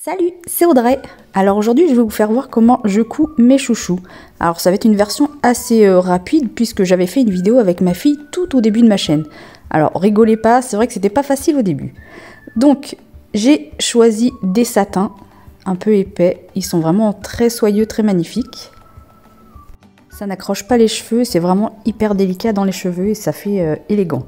Salut, c'est Audrey. Alors aujourd'hui, je vais vous faire voir comment je couds mes chouchous. Alors ça va être une version assez rapide puisque j'avais fait une vidéo avec ma fille tout au début de ma chaîne. Alors rigolez pas, c'est vrai que c'était pas facile au début. Donc j'ai choisi des satins un peu épais. Ils sont vraiment très soyeux, très magnifiques. Ça n'accroche pas les cheveux, c'est vraiment hyper délicat dans les cheveux et ça fait élégant.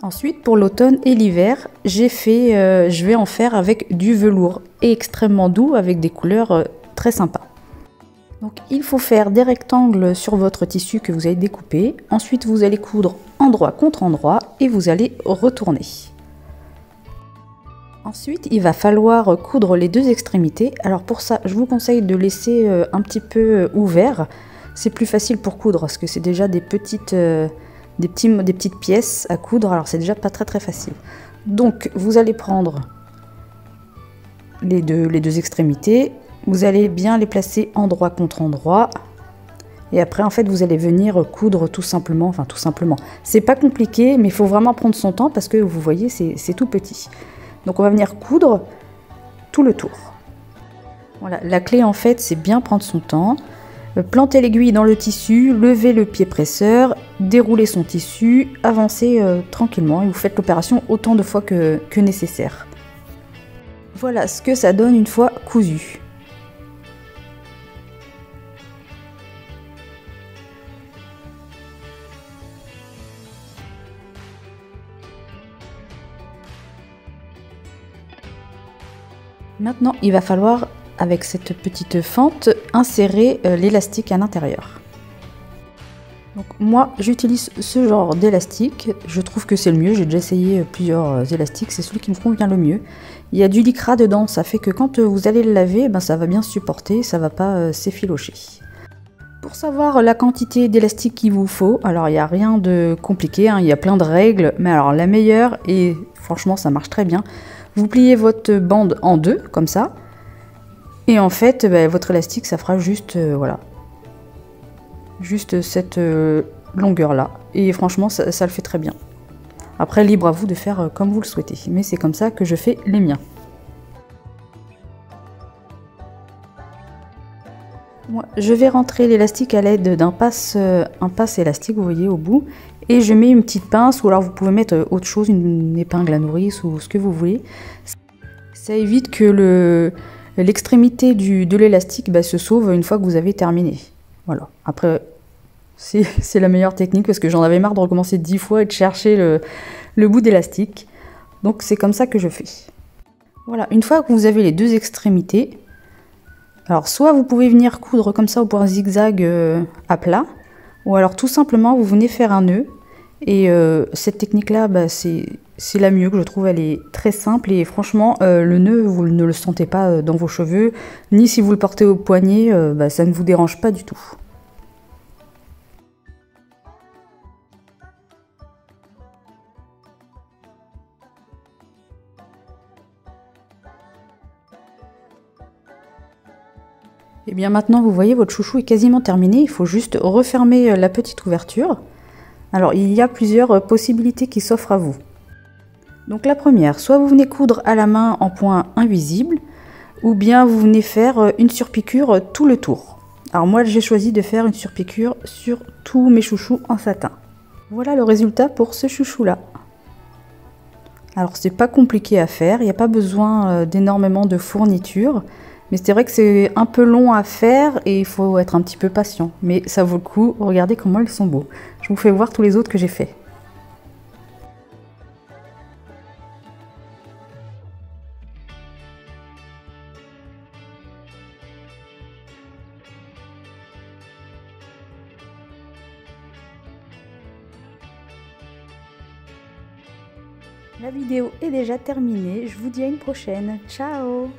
Ensuite, pour l'automne et l'hiver, je vais en faire avec du velours et extrêmement doux avec des couleurs très sympas. Donc, il faut faire des rectangles sur votre tissu que vous allez découper. Ensuite, vous allez coudre endroit contre endroit et vous allez retourner. Ensuite, il va falloir coudre les deux extrémités. Alors pour ça, je vous conseille de laisser un petit peu ouvert. C'est plus facile pour coudre parce que c'est déjà des petites pièces à coudre, alors c'est déjà pas très facile. Donc vous allez prendre les deux extrémités, vous allez bien les placer endroit contre endroit, et après en fait vous allez venir coudre tout simplement, c'est pas compliqué, mais il faut vraiment prendre son temps parce que vous voyez c'est tout petit. Donc on va venir coudre tout le tour. Voilà, la clé en fait c'est bien prendre son temps. Planter l'aiguille dans le tissu, lever le pied presseur, dérouler son tissu, avancer tranquillement et vous faites l'opération autant de fois que nécessaire. Voilà ce que ça donne une fois cousu. Maintenant, il va falloir, avec cette petite fente, insérer l'élastique à l'intérieur. Donc moi j'utilise ce genre d'élastique, je trouve que c'est le mieux, j'ai déjà essayé plusieurs élastiques, c'est celui qui me convient le mieux. Il y a du lycra dedans, ça fait que quand vous allez le laver, ça va bien supporter, ça va pas s'effilocher. Pour savoir la quantité d'élastique qu'il vous faut, alors il n'y a rien de compliqué, il y a plein de règles, mais alors la meilleure, et franchement ça marche très bien, vous pliez votre bande en deux, comme ça, et en fait votre élastique ça fera juste, voilà. Juste cette longueur là, et franchement ça le fait très bien. Après libre à vous de faire comme vous le souhaitez, mais c'est comme ça que je fais les miens. Moi, je vais rentrer l'élastique à l'aide d'un un passe élastique, vous voyez au bout, et je mets une petite pince, ou alors vous pouvez mettre autre chose, une épingle à nourrice ou ce que vous voulez. Ça évite que l'extrémité de l'élastique se sauve une fois que vous avez terminé. Voilà. Après, c'est la meilleure technique parce que j'en avais marre de recommencer 10 fois et de chercher le bout d'élastique. Donc c'est comme ça que je fais. Voilà, une fois que vous avez les deux extrémités, alors soit vous pouvez venir coudre comme ça au point zigzag à plat, ou alors tout simplement vous venez faire un nœud. Et cette technique-là, c'est la mieux que je trouve, elle est très simple et franchement, le nœud, vous ne le sentez pas dans vos cheveux, ni si vous le portez au poignet, ça ne vous dérange pas du tout. Et bien maintenant, vous voyez, votre chouchou est quasiment terminé, il faut juste refermer la petite ouverture. Alors, il y a plusieurs possibilités qui s'offrent à vous. Donc la première, soit vous venez coudre à la main en point invisible, ou bien vous venez faire une surpiqûre tout le tour. Alors moi, j'ai choisi de faire une surpiqûre sur tous mes chouchous en satin. Voilà le résultat pour ce chouchou-là. Alors c'est pas compliqué à faire, il n'y a pas besoin d'énormément de fournitures. Mais c'est vrai que c'est un peu long à faire et il faut être un petit peu patient. Mais ça vaut le coup, regardez comment ils sont beaux. Je vous fais voir tous les autres que j'ai fait. La vidéo est déjà terminée, je vous dis à une prochaine. Ciao!